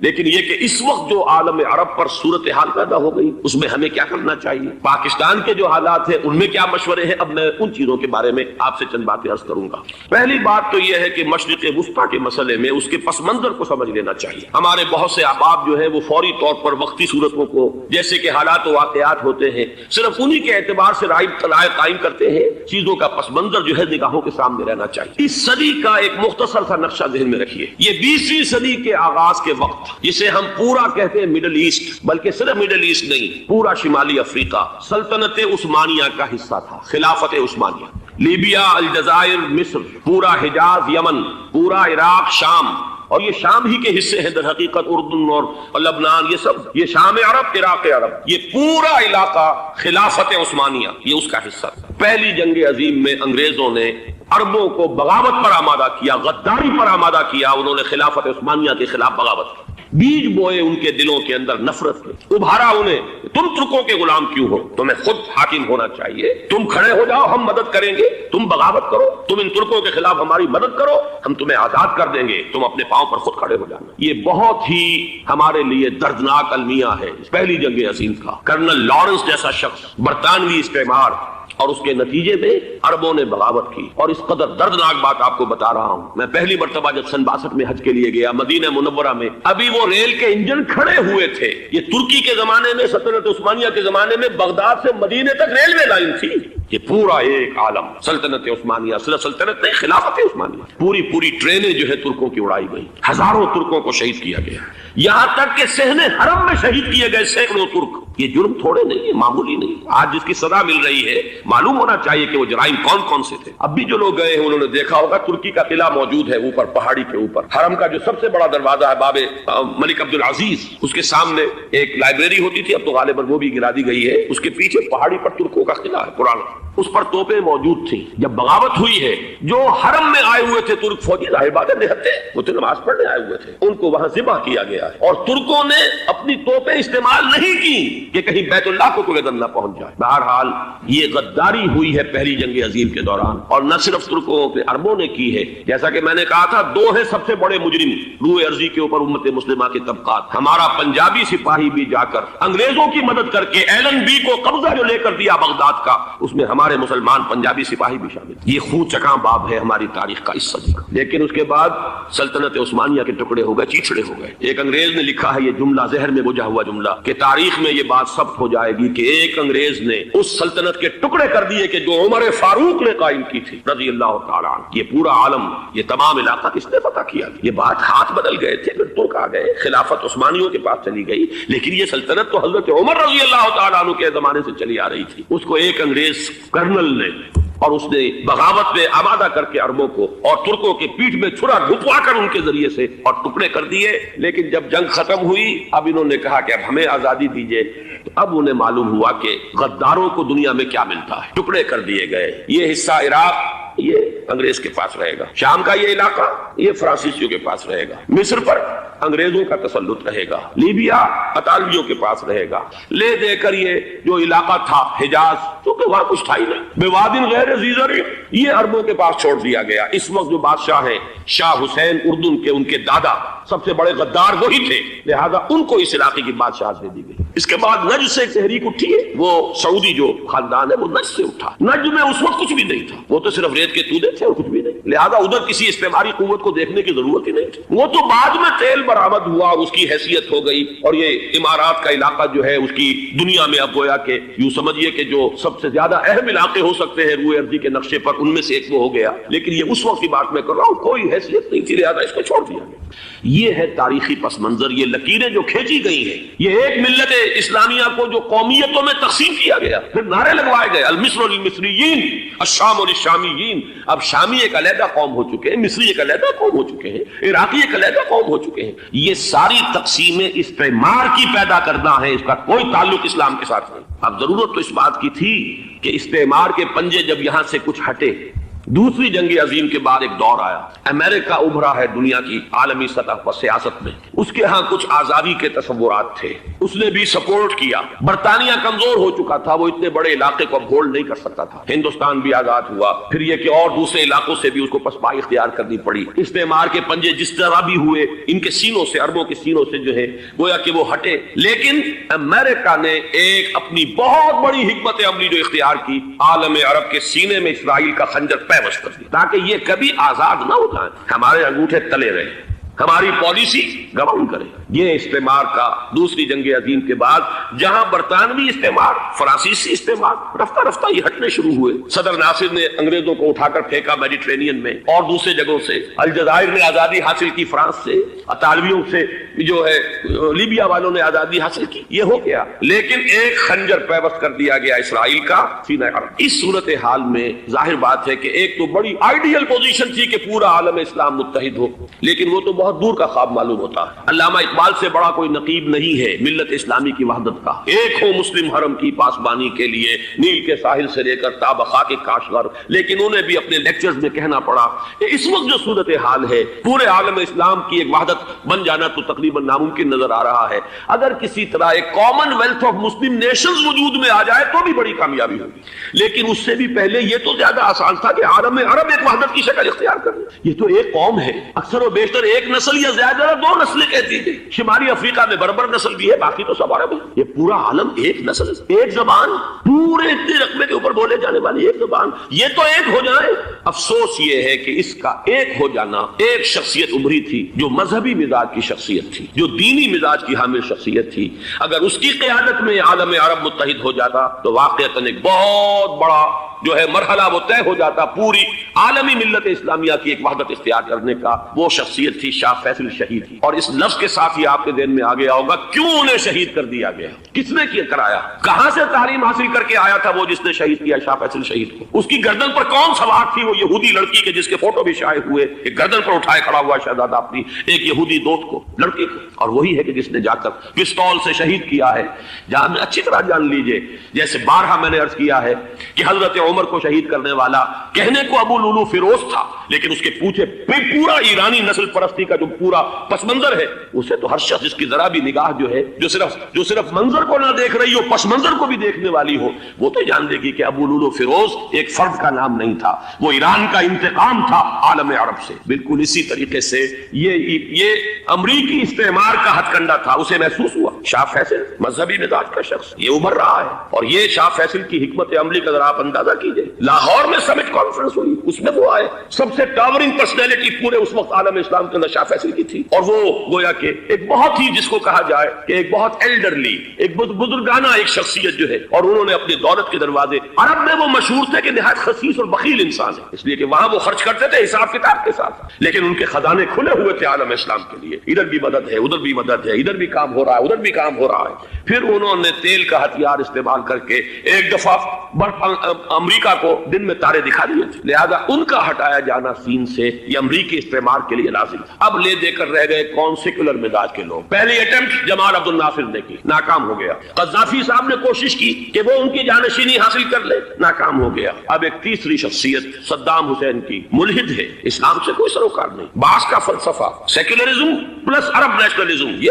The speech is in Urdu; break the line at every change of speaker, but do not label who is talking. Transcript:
لیکن یہ کہ اس وقت جو عالم عرب پر صورتحال پیدا ہو گئی اس میں ہمیں کیا کرنا چاہیے، پاکستان کے جو حالات ہیں ان میں کیا مشورے ہیں، اب میں ان چیزوں کے بارے میں آپ سے چند باتیں عرض کروں گا۔ پہلی بات تو یہ ہے کہ مشرق وسطیٰ کے مسئلے میں اس کے پس منظر کو سمجھ لینا چاہیے۔ ہمارے بہت سے احباب جو ہیں وہ فوری طور پر وقتی صورتوں کو جیسے کہ حالات و واقعات ہوتے ہیں صرف انہی کے اعتبار سے رائے قائم کرتے ہیں، چیزوں کا پس منظر جو ہے نگاہوں کے سامنے رہنا چاہیے۔ اس صدی کا ایک مختصر سا نقشہ ذہن میں رکھیے، یہ 20ویں صدی کے آغاز کے وقت جسے ہم پورا کہتے ہیں مڈل ایسٹ، بلکہ صرف مڈل ایسٹ نہیں، پورا شمالی افریقہ سلطنت عثمانیہ کا حصہ تھا، خلافت عثمانیہ۔ لیبیا، الجزائر، مصر، پورا حجاز، یمن، پورا عراق، شام، اور یہ شام ہی کے حصے ہیں در حقیقت، اردن اور لبنان، یہ سب یہ شام عرب، عراق عرب، یہ پورا علاقہ خلافت عثمانیہ یہ اس کا حصہ تھا۔ پہلی جنگ عظیم میں انگریزوں نے عربوں کو بغاوت پر آمادہ کیا، غداری پر آمادہ کیا، انہوں نے خلافت عثمانیہ کے خلاف بغاوت کی، بیج بوئے ان کے دلوں کے اندر نفرت کے، ابھارا انہیں تم ترکوں کے غلام کیوں ہو، تمہیں خود حاکم ہونا چاہیے، تم کھڑے ہو جاؤ ہم مدد کریں گے، تم بغاوت کرو، تم ان ترکوں کے خلاف ہماری مدد کرو، ہم تمہیں آزاد کر دیں گے، تم اپنے پاؤں پر خود کھڑے ہو جانا۔ یہ بہت ہی ہمارے لیے دردناک المیہ ہے پہلی جنگ عظیم کا۔ کرنل لارنس جیسا شخص، برطانوی استعمار، اور اس کے نتیجے میں عربوں نے بغاوت کی۔ اور اس قدر دردناک بات آپ کو بتا رہا ہوں، میں پہلی مرتبہ جب سن 62 میں حج کے لیے گیا مدینہ منورہ میں، ابھی وہ ریل کے انجن کھڑے ہوئے تھے۔ یہ ترکی کے زمانے میں، سلطنت عثمانیہ کے زمانے میں بغداد سے مدینے تک ریلوے لائن تھی۔ یہ پورا ایک عالم سلطنت عثمانیہ، صرف سلطنت نہیں، خلافت عثمانیہ، پوری ٹرینیں جو ہے ترکوں کی اڑائی گئی، ہزاروں ترکوں کو شہید کیا گیا، یہاں تک کہ صحن حرم میں شہید کیے گئے سینکڑوں ترک۔ یہ جرم تھوڑے نہیں ہے، معمولی نہیں۔ آج جس کی سزا مل رہی ہے معلوم ہونا چاہیے کہ وہ جرائم کون کون سے تھے۔ اب بھی جو لوگ گئے ہیں انہوں نے دیکھا ہوگا ترکی کا قلعہ موجود ہے اوپر پہاڑی کے اوپر، حرم کا جو سب سے بڑا دروازہ ہے باب ملک عبد العزیز، اس کے سامنے ایک لائبریری ہوتی تھی، اب تو غالباً وہ بھی گرا دی گئی ہے، اس کے پیچھے پہاڑی پر ترکوں کا قلعہ ہے پرانا، اس پر توپیں موجود تھیں۔ جب بغاوت ہوئی ہے، جو حرم میں آئے ہوئے تھے ترک فوجی، ظاہر بات ہے نہتے، وہ تو نماز پڑھنے آئے ہوئے تھے، ان کو وہاں ذبح کیا گیا ہے، اور ترکوں نے اپنی توپیں استعمال نہیں کی کہ کہیں بیت اللہ کو کوئی اذن نہ پہنچ جائے۔ بہرحال یہ غداری ہوئی ہے پہلی جنگ عظیم کے دوران، اور نہ صرف ترکوں کے، عربوں نے کی ہے۔ جیسا کہ میں نے کہا تھا، دو ہیں سب سے بڑے مجرم روئے ارضی کے اوپر امت مسلمہ کے طبقات۔ ہمارا پنجابی سپاہی بھی جا کر انگریزوں کی مدد کر کے ایلن بی کو قبضہ جو لے کر دیا بغداد کا، اس میں ہمارے مسلمان پنجابی سپاہی بھی شامل۔ یہ خون چکاں باب ہے ہماری تاریخ کا اس صدی کا۔ لیکن اس کے بعد سلطنت عثمانیہ کے ٹکڑے ہو گئے، چیچڑے ہو گئے۔ ایک انگریز نے لکھا ہے یہ جملہ، ذہن میں بجھا ہوا جملہ، کہ تاریخ میں یہ بات ثبت ہو جائے گی کہ ایک انگریز نے اس سلطنت کے ٹکڑے کر دیے کہ جو عمر فاروق نے قائم کی تھی رضی اللہ تعالیٰ عنہ۔ یہ پورا عالم، یہ تمام علاقہ کس نے فتح کیا؟ یہ بات ہاتھ بدل گئے تھے، پھر ترک آ گئے، خلافت عثمانیوں کے پاس چلی گئی، لیکن یہ سلطنت تو حضرت عمر رضی اللہ تعالیٰ عنہ کے زمانے سے چلی آ رہی تھی۔ اس کو ایک انگریز کرنل نے، اور اس نے بغاوت میں آمادہ کر کے عربوں کو اور ترکوں کے پیٹھ میں چھرا گھپوا کر ان کے ذریعے سے اور ٹکڑے کر دیے۔ لیکن جب جنگ ختم ہوئی، اب انہوں نے کہا کہ اب ہمیں آزادی دیجیے، تو اب انہیں معلوم ہوا کہ غداروں کو دنیا میں کیا ملتا ہے، ٹکڑے کر دیے گئے۔ یہ حصہ عراق یہ انگریز کے پاس رہے گا، شام کا یہ علاقہ یہ فرانسیسیوں کے پاس رہے گا، مصر پر انگریزوں کا تسلط رہے گا، لیبیا اطالویوں کے پاس رہے گا، لے دے کر یہ جو علاقہ تھا حجاز، کیونکہ وہاں کچھ تھا ہی نہیں، بوادن غیر ذی زرع، یہ عربوں کے پاس چھوڑ دیا گیا۔ اس وقت جو بادشاہ ہیں شاہ حسین اردن کے، ان کے دادا سب سے بڑے غدار وہی تھے، لہذا ان کو اس علاقے کی بادشاہت دے دی گئی۔ اس کے بعد نجد سے ایک تحریک اٹھی ہے، وہ سعودی جو خاندان ہے وہ نجد سے اٹھا۔ نجد میں اس وقت کچھ بھی نہیں تھا، وہ تو صرف ریت کے تودے تھے اور کچھ بھی نہیں، لہذا ادھر کسی استعماری قوت کو دیکھنے کی ضرورت ہی نہیں تھی۔ وہ تو بعد میں تیل برآمد ہوا اور اس کی حیثیت ہو گئی، اور یہ امارات کا علاقہ جو ہے اس کی دنیا میں اب گویا کہ یوں سمجھیے کہ جو سب سے زیادہ اہم علاقے ہو سکتے ہیں روئے ارضی کے نقشے پر، ان میں سے ایک وہ ہو گیا۔ لیکن یہ اس وقت کی بات میں کر رہا ہوں، کوئی حیثیت نہیں تھی، لہذا اس کو چھوڑ دیا گیا۔ یہ ہے تاریخی پس منظر، یہ لکیریں جو کھینچی گئی ہیں، یہ ایک ملت اسلامیہ کو جو قومیتوں میں تقسیم کیا گیا، پھر نعرے لگوائے گئے المصر للمصریین الشام للشامیین۔ اب شامی ایک علیحدہ قوم ہو چکے ہیں، مصری ایک علیحدہ قوم ہو چکے ہیں، عراقی ایک علیحدہ قوم ہو چکے ہیں۔ یہ ساری تقسیمیں استعمار کی پیدا کرنا ہے، اس کا کوئی تعلق اسلام کے ساتھ نہیں۔ اب ضرورت تو اس بات کی تھی کہ استعمار کے پنجے جب یہاں سے کچھ ہٹے، دوسری جنگ عظیم کے بعد ایک دور آیا، امریکہ ابھرا ہے دنیا کی عالمی سطح پر سیاست میں، اس کے ہاں کچھ آزادی کے تصورات تھے، اس نے بھی سپورٹ کیا۔ برطانیہ کمزور ہو چکا تھا، وہ اتنے بڑے علاقے کو اب ہولڈ نہیں کر سکتا تھا۔ ہندوستان بھی آزاد ہوا، پھر یہ کہ اور دوسرے علاقوں سے بھی اس کو پسپائی اختیار کرنی پڑی۔ استعمار کے پنجے جس طرح بھی ہوئے، ان کے سینوں سے، عربوں کے سینوں سے جو ہے گویا کہ وہ ہٹے، لیکن امریکہ نے ایک اپنی بہت بڑی حکمت عملی جو اختیار کی، عالم عرب کے سینے میں اسرائیل کا خنجر پیوست کر دیا تاکہ یہ کبھی آزاد نہ ہو جائیں، ہمارے انگوٹھے تلے رہے، ہماری پالیسی گراؤنڈ کرے۔ یہ استعمار کا دوسری جنگ عظیم کے بعد جہاں برطانوی استعمار، فرانسیسی استعمار رفتہ رفتہ یہ ہٹنے شروع ہوئے۔ صدر ناصر نے انگریزوں کو اٹھا کر پھینکا میڈیٹرینین میں اور دوسرے جگہوں سے، الجزائر نے آزادی حاصل کی فرانس سے، اطالویوں سے جو ہے لیبیا والوں نے آزادی حاصل کی، یہ ہو گیا، لیکن ایک خنجر پیوست کر دیا گیا اسرائیل کا سینہ عرب۔ اس صورتحال میں ظاہر بات ہے کہ ایک تو بڑی آئیڈیل پوزیشن تھی کہ پورا عالم اسلام متحد ہو، لیکن وہ تو بہت دور کا خواب معلوم ہوتا ہے۔ علامہ اقبال سے بڑا کوئی نقیب نہیں ہے ملت اسلامی کی وحدت کا۔ ایک ہو مسلم حرم کی پاسبانی کے لیے، نیل کے ساحل سے لے کر تا خاک کاشغر، لیکن انہیں بھی اپنے لیکچرز میں کہنا پڑا کہ اس وقت جو صورتحال ہے پورے عالم اسلام کی ایک وحدت بن جانا تو تقریباً ناممکن نظر آ رہا ہے۔ اگر کسی طرح ایک common wealth of Muslim nations وجود میں آ جائے تو بھی بڑی کامیابی ہوگی، لیکن اس سے بھی پہلے یہ تو زیادہ آسان تھا کہ عالم عرب ایک وحدت کی شکل اختیار کر لے۔ یہ تو ایک قوم ہے، اکثر و بیشتر ایک نسل یا زیادہ دو نسلیں کہتی تھی۔ شمالی افریقہ میں بربر نسل بھی ہے، باقی تو سب عرب ہے۔ یہ پورا عالم ایک نسل، ایک زبان، پورے اتنے رقبے کے اوپر بولے جانے والی ایک زبان، یہ تو ایک ہو جائے۔ افسوس یہ ہے کہ اس کا ایک ہو جانا، ایک شخصیت ابھری تھی جو مذہبی مزاج کی شخصیت تھی، جو دینی مزاج کی حامل شخصیت تھی، اگر اس کی قیادت میں عالم عرب متحد ہو جاتا تو واقعتاً ایک بہت بڑا جو ہے مرحلہ وہ طے ہو جاتا پوری عالمی ملت اسلامیہ کی ایک وحدت اختیار کرنے کا۔ وہ شخصیت تھی شاہ فیصل شہید کی، اور اس لفظ کے ساتھ ہی آپ کے ذہن میں آ گیا ہوگا کیوں انہیں شہید کر دیا گیا، کس نے کیا کرایا، کہاں سے تعلیم حاصل کر کے آیا تھا وہ جس نے شہید کیا شاہ فیصل شہید کو، اس کی گردن پر کون سوار تھی، وہ یہودی لڑکی کے جس کے فوٹو بھی شائع ہوئے کہ گردن پر اٹھائے کھڑا ہوا شہزادہ اپنی ایک یہودی دوست کو، لڑکی کو، اور وہی ہے کہ جس نے جا کر پستول سے شہید کیا ہے۔ جہاں میں اچھی طرح جان لیجئے، جیسے بارہا میں نے عرض کیا ہے کہ حضرت عمر کو شہید کرنے والا کہنے کو ابو لولو فیروز تھا، لیکن اس کے پیچھے پورا ایرانی نسل پرستی کا جو پورا پس منظر ہے، اسے تو ہر شخص جس کی ذرا بھی نگاہ جو ہے جو صرف منظر کو نہ دیکھ رہی ہو، پس منظر کو بھی دیکھنے والی ہو، وہ تو جان دے گی کہ ابو لولو فیروز ایک فرد کا نام نہیں تھا، وہ ایران کا انتقام تھا عالم عرب سے۔ بالکل اسی طریقے سے یہ امریکی استعمار کا ہتھ کنڈا تھا، اسے محسوس ہوا۔ شاہ فیصل مذہبی مزاج کا شخص، یہ ابھر رہا ہے، اور یہ شاہ فیصل کی حکمت عملی کا ذرا آپ اندازہ کیجئے۔ لاہور میں سمٹ کانفرنس ہوئی، اس میں وہ آئے، سب سے ٹاورنگ پرسنالٹی پورے اس وقت عالم اسلام کے اندر شاہ فیصل کی تھی، اور وہ گویا کہ ایک بہت ہی جس کو کہا جائے کہ ایک بہت ایلڈرلی، ایک بزرگانہ ایک شخصیت جو ہے، اور انہوں نے اپنی دولت کے دروازے، عرب میں وہ مشہور تھے کہ نہایت خسیس اور بخیل انسان ہے، اس لیے کہ وہاں وہ خرچ کرتے تھے حساب کتاب کے ساتھ، لیکن ان کے خزانے کھلے ہوئے تھے عالم اسلام کے لیے، ادھر بھی مدد ہے، ادھر بھی مدد ہے، ادھر بھی کام ہو رہا ہے، ادھر بھی کام ہو رہا ہے۔ پھر انہوں نے تیل کا ہتھیار استعمال کر کے ایک دفعہ امریکہ کو دن میں تارے دکھا دیے تھے، لہذا ان کا ہٹایا جانا سین سے یہ امریکی استعمار کے لیے لازم تھا۔ اب لے دے کر رہ گئے کون سیکولر مزاج کے لوگ۔ پہلی اٹیمپٹ جمال عبد الناصر نے کی، ناکام ہو گیا۔ قذافی صاحب نے کوشش کی کہ وہ ان کی جانشینی حاصل کر لے، ناکام ہو گیا۔ اب ایک تیسری شخصیت صدام حسین کی، ملحد ہے، اسلام سے کوئی سروکار نہیں، باس کا فلسفہ، سیکولرزم پلس عرب نیشنلزم، یہ